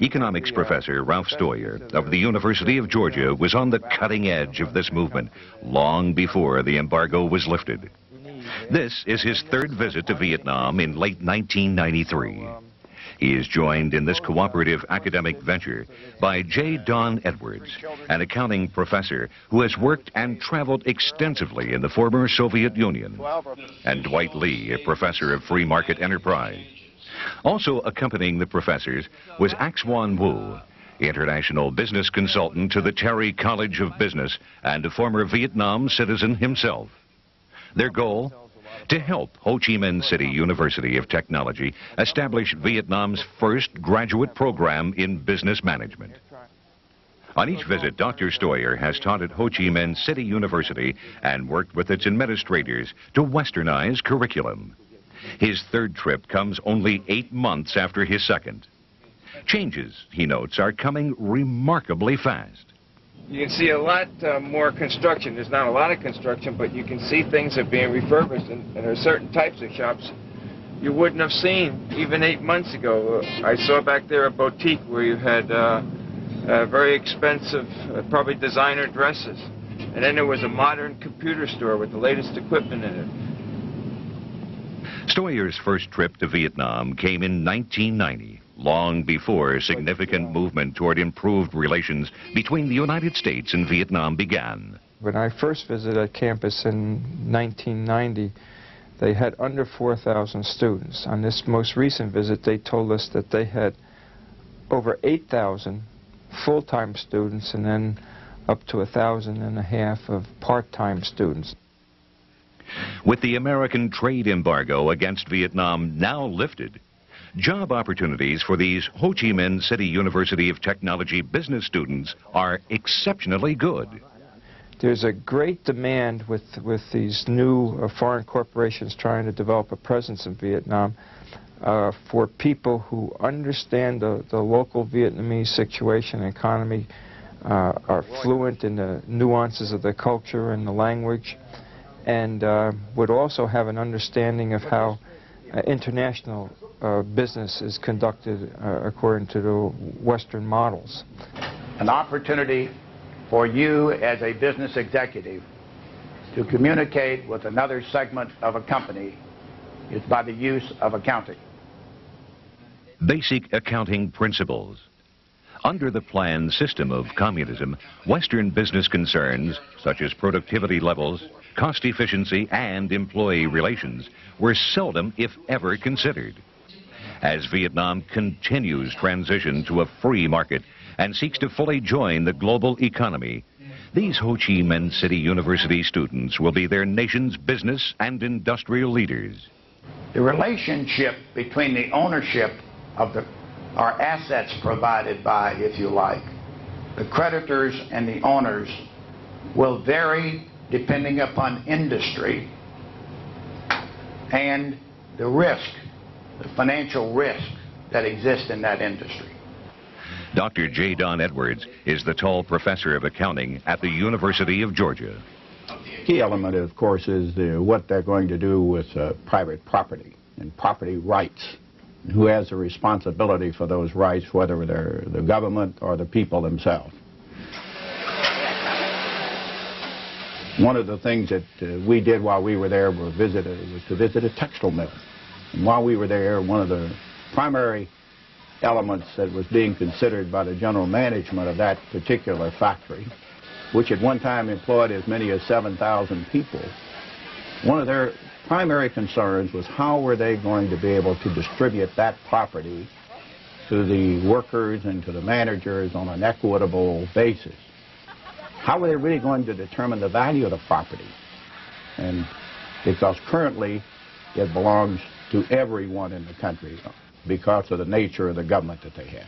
Economics professor Ralph Steuer of the University of Georgia was on the cutting edge of this movement long before the embargo was lifted. This is his third visit to Vietnam in late 1993. He is joined in this cooperative academic venture by J. Don Edwards, an accounting professor who has worked and traveled extensively in the former Soviet Union, and Dwight Lee, a professor of free market enterprise. Also accompanying the professors was Axwan Wu, international business consultant to the Terry College of Business and a former Vietnam citizen himself. Their goal? To help Ho Chi Minh City University of Technology establish Vietnam's first graduate program in business management. On each visit, Dr. Steuer has taught at Ho Chi Minh City University and worked with its administrators to westernize curriculum. His third trip comes only 8 months after his second. Changes, he notes, are coming remarkably fast. You can see a lot more construction. There's not a lot of construction, but you can see things are being refurbished, and there are certain types of shops you wouldn't have seen even 8 months ago. I saw back there a boutique where you had very expensive, probably designer dresses. And then there was a modern computer store with the latest equipment in it. Steuer's first trip to Vietnam came in 1990. Long before significant movement toward improved relations between the United States and Vietnam began. When I first visited campus in 1990, they had under 4,000 students. On this most recent visit, they told us that they had over 8,000 full-time students and then up to 1,500 of part-time students. With the American trade embargo against Vietnam now lifted, job opportunities for these Ho Chi Minh City University of Technology business students are exceptionally good. There's a great demand with these new foreign corporations trying to develop a presence in Vietnam for people who understand the local Vietnamese situation and economy, are fluent in the nuances of the culture and the language, and would also have an understanding of how international business is conducted according to the Western models. An opportunity for you as a business executive to communicate with another segment of a company is by the use of accounting. Basic accounting principles. Under the planned system of communism, Western business concerns, such as productivity levels, cost efficiency, and employee relations, were seldom, if ever, considered. As Vietnam continues transition to a free market and seeks to fully join the global economy, these Ho Chi Minh City University students will be their nation's business and industrial leaders. The relationship between the ownership of our assets provided by, if you like, the creditors and the owners will vary depending upon industry and the risk, the financial risk that exists in that industry. Dr. J. Don Edwards is the Toll Professor of Accounting at the University of Georgia. Key element, of course, is what they're going to do with private property and property rights. Who has the responsibility for those rights, whether they're the government or the people themselves. One of the things that we did while we were there was to visit a textile mill. And while we were there, one of the primary elements that was being considered by the general management of that particular factory, which at one time employed as many as 7,000 people, one of their primary concerns was how were they going to be able to distribute that property to the workers and to the managers on an equitable basis. How were they really going to determine the value of the property? And because currently it belongs to everyone in the country because of the nature of the government that they have.